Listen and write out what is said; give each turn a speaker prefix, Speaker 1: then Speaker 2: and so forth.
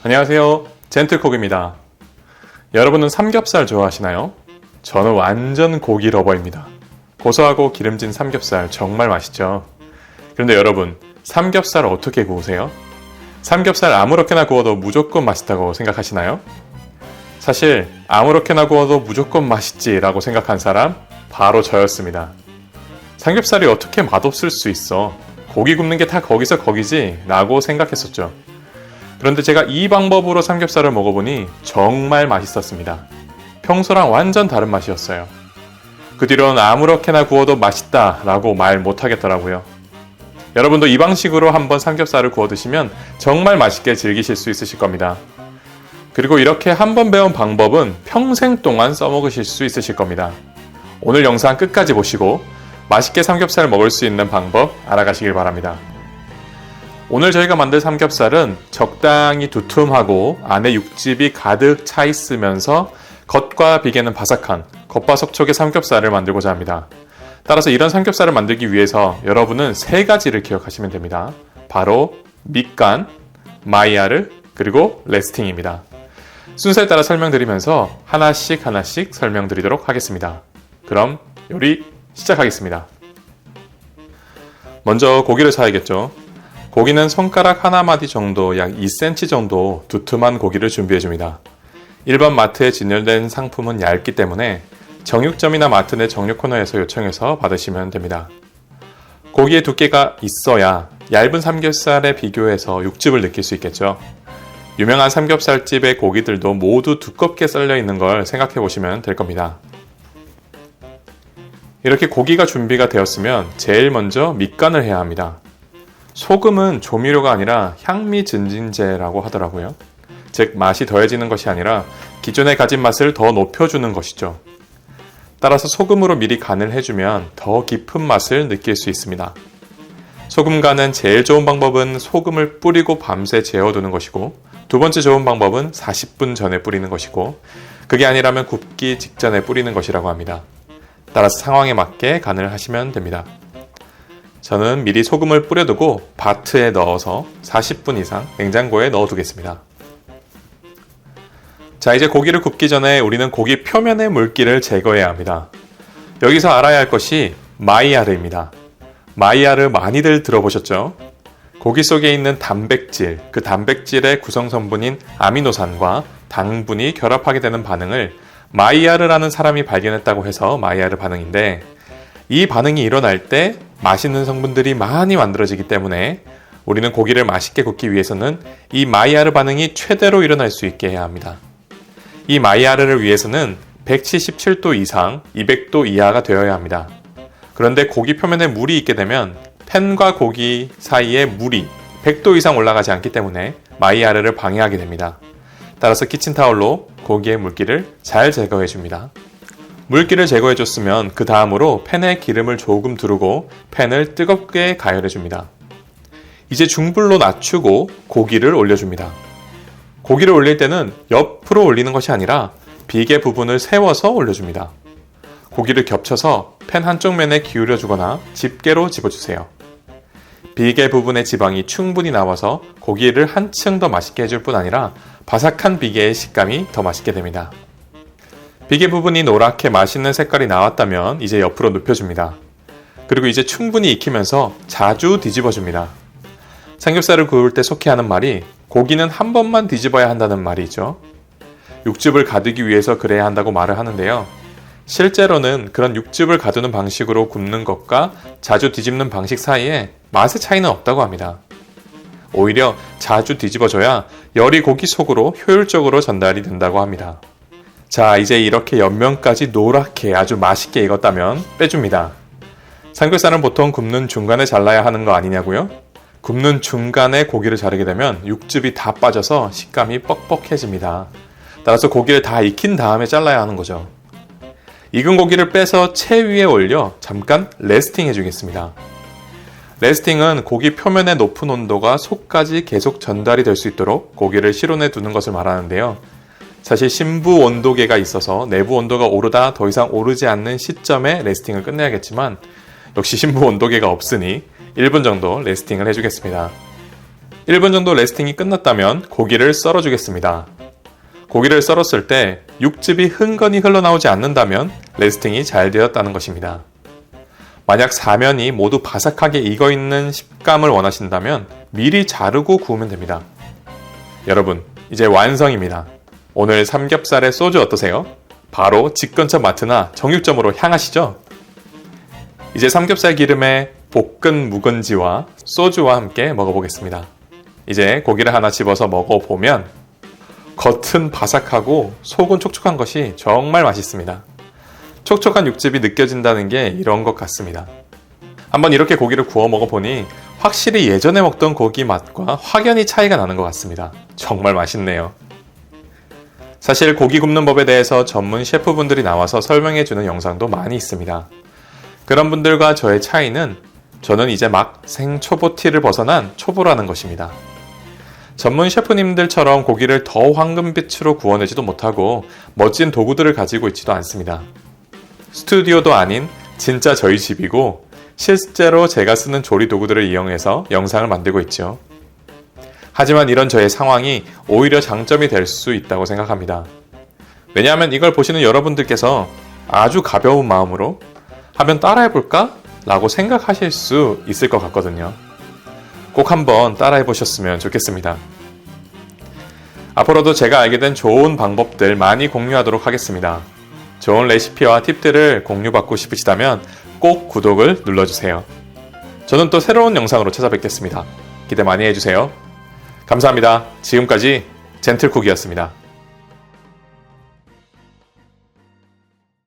Speaker 1: 안녕하세요, 젠틀콕입니다. 여러분은 삼겹살 좋아하시나요? 저는 완전 고기 러버입니다. 고소하고 기름진 삼겹살 정말 맛있죠. 그런데 여러분, 삼겹살 어떻게 구우세요? 삼겹살 아무렇게나 구워도 무조건 맛있다고 생각하시나요? 사실 아무렇게나 구워도 무조건 맛있지 라고 생각한 사람 바로 저였습니다. 삼겹살이 어떻게 맛없을 수 있어? 고기 굽는 게 다 거기서 거기지 라고 생각했었죠. 그런데 제가 이 방법으로 삼겹살을 먹어보니 정말 맛있었습니다. 평소랑 완전 다른 맛이었어요. 그 뒤로는 아무렇게나 구워도 맛있다 라고 말 못하겠더라고요. 여러분도 이 방식으로 한번 삼겹살을 구워 드시면 정말 맛있게 즐기실 수 있으실 겁니다. 그리고 이렇게 한번 배운 방법은 평생 동안 써먹으실 수 있으실 겁니다. 오늘 영상 끝까지 보시고 맛있게 삼겹살 먹을 수 있는 방법 알아가시길 바랍니다. 오늘 저희가 만들 삼겹살은 적당히 두툼하고 안에 육즙이 가득 차 있으면서 겉과 비계는 바삭한 겉바속촉의 삼겹살을 만들고자 합니다. 따라서 이런 삼겹살을 만들기 위해서 여러분은 세 가지를 기억하시면 됩니다. 바로 밑간, 마이야르, 그리고 레스팅입니다. 순서에 따라 설명드리면서 하나씩 설명드리도록 하겠습니다. 그럼 요리 시작하겠습니다. 먼저 고기를 사야겠죠. 고기는 손가락 하나마디 정도 약 2cm 정도 두툼한 고기를 준비해줍니다. 일반 마트에 진열된 상품은 얇기 때문에 정육점이나 마트 내 정육 코너에서 요청해서 받으시면 됩니다. 고기의 두께가 있어야 얇은 삼겹살에 비교해서 육즙을 느낄 수 있겠죠. 유명한 삼겹살집의 고기들도 모두 두껍게 썰려 있는 걸 생각해 보시면 될 겁니다. 이렇게 고기가 준비가 되었으면 제일 먼저 밑간을 해야 합니다. 소금은 조미료가 아니라 향미 증진제라고 하더라고요. 즉 맛이 더해지는 것이 아니라 기존에 가진 맛을 더 높여주는 것이죠. 따라서 소금으로 미리 간을 해주면 더 깊은 맛을 느낄 수 있습니다. 소금 간은 제일 좋은 방법은 소금을 뿌리고 밤새 재워두는 것이고, 두 번째 좋은 방법은 40분 전에 뿌리는 것이고, 그게 아니라면 굽기 직전에 뿌리는 것이라고 합니다. 따라서 상황에 맞게 간을 하시면 됩니다. 저는 미리 소금을 뿌려두고 바트에 넣어서 40분 이상 냉장고에 넣어두겠습니다. 자, 이제 고기를 굽기 전에 우리는 고기 표면의 물기를 제거해야 합니다. 여기서 알아야 할 것이 마이야르입니다. 마이야르 많이들 들어보셨죠? 고기 속에 있는 단백질, 그 단백질의 구성성분인 아미노산과 당분이 결합하게 되는 반응을 마이야르라는 사람이 발견했다고 해서 마이야르 반응인데, 이 반응이 일어날 때 맛있는 성분들이 많이 만들어지기 때문에 우리는 고기를 맛있게 굽기 위해서는 이 마이야르 반응이 최대로 일어날 수 있게 해야 합니다. 이 마이야르를 위해서는 177도 이상 200도 이하가 되어야 합니다. 그런데 고기 표면에 물이 있게 되면 팬과 고기 사이에 물이 100도 이상 올라가지 않기 때문에 마이야르를 방해하게 됩니다. 따라서 키친타올로 고기의 물기를 잘 제거해 줍니다. 물기를 제거해 줬으면 그 다음으로 팬에 기름을 조금 두르고 팬을 뜨겁게 가열해 줍니다. 이제 중불로 낮추고 고기를 올려줍니다. 고기를 올릴 때는 옆으로 올리는 것이 아니라 비계 부분을 세워서 올려줍니다. 고기를 겹쳐서 팬 한쪽 면에 기울여 주거나 집게로 집어주세요. 비계 부분의 지방이 충분히 나와서 고기를 한층 더 맛있게 해줄 뿐 아니라 바삭한 비계의 식감이 더 맛있게 됩니다. 비계 부분이 노랗게 맛있는 색깔이 나왔다면 이제 옆으로 눕혀줍니다. 그리고 이제 충분히 익히면서 자주 뒤집어줍니다. 삼겹살을 구울 때 속히 하는 말이 고기는 한 번만 뒤집어야 한다는 말이죠. 육즙을 가두기 위해서 그래야 한다고 말을 하는데요. 실제로는 그런 육즙을 가두는 방식으로 굽는 것과 자주 뒤집는 방식 사이에 맛의 차이는 없다고 합니다. 오히려 자주 뒤집어줘야 열이 고기 속으로 효율적으로 전달이 된다고 합니다. 자, 이제 이렇게 옆면까지 노랗게 아주 맛있게 익었다면 빼줍니다. 삼겹살은 보통 굽는 중간에 잘라야 하는 거 아니냐고요? 굽는 중간에 고기를 자르게 되면 육즙이 다 빠져서 식감이 뻑뻑해집니다. 따라서 고기를 다 익힌 다음에 잘라야 하는 거죠. 익은 고기를 빼서 채 위에 올려 잠깐 레스팅 해주겠습니다. 레스팅은 고기 표면의 높은 온도가 속까지 계속 전달이 될 수 있도록 고기를 실온에 두는 것을 말하는데요. 사실 심부 온도계가 있어서 내부 온도가 오르다 더 이상 오르지 않는 시점에 레스팅을 끝내야겠지만 역시 심부 온도계가 없으니 1분 정도 레스팅을 해주겠습니다. 1분 정도 레스팅이 끝났다면 고기를 썰어주겠습니다. 고기를 썰었을 때 육즙이 흥건히 흘러나오지 않는다면 레스팅이 잘 되었다는 것입니다. 만약 사면이 모두 바삭하게 익어있는 식감을 원하신다면 미리 자르고 구우면 됩니다. 여러분, 이제 완성입니다. 오늘 삼겹살에 소주 어떠세요? 바로 집 근처 마트나 정육점으로 향하시죠? 이제 삼겹살 기름에 볶은 묵은지와 소주와 함께 먹어보겠습니다. 이제 고기를 하나 집어서 먹어보면 겉은 바삭하고 속은 촉촉한 것이 정말 맛있습니다. 촉촉한 육즙이 느껴진다는 게 이런 것 같습니다. 한번 이렇게 고기를 구워 먹어보니 확실히 예전에 먹던 고기 맛과 확연히 차이가 나는 것 같습니다. 정말 맛있네요. 사실 고기 굽는 법에 대해서 전문 셰프분들이 나와서 설명해주는 영상도 많이 있습니다. 그런 분들과 저의 차이는 저는 이제 막 생초보티를 벗어난 초보라는 것입니다. 전문 셰프님들처럼 고기를 더 황금빛으로 구워내지도 못하고 멋진 도구들을 가지고 있지도 않습니다. 스튜디오도 아닌 진짜 저희 집이고 실제로 제가 쓰는 조리 도구들을 이용해서 영상을 만들고 있죠. 하지만 이런 저의 상황이 오히려 장점이 될 수 있다고 생각합니다. 왜냐하면 이걸 보시는 여러분들께서 아주 가벼운 마음으로 하면 따라해볼까? 라고 생각하실 수 있을 것 같거든요. 꼭 한번 따라해보셨으면 좋겠습니다. 앞으로도 제가 알게 된 좋은 방법들 많이 공유하도록 하겠습니다. 좋은 레시피와 팁들을 공유받고 싶으시다면 꼭 구독을 눌러주세요. 저는 또 새로운 영상으로 찾아뵙겠습니다. 기대 많이 해주세요. 감사합니다. 지금까지 젠틀쿡이었습니다.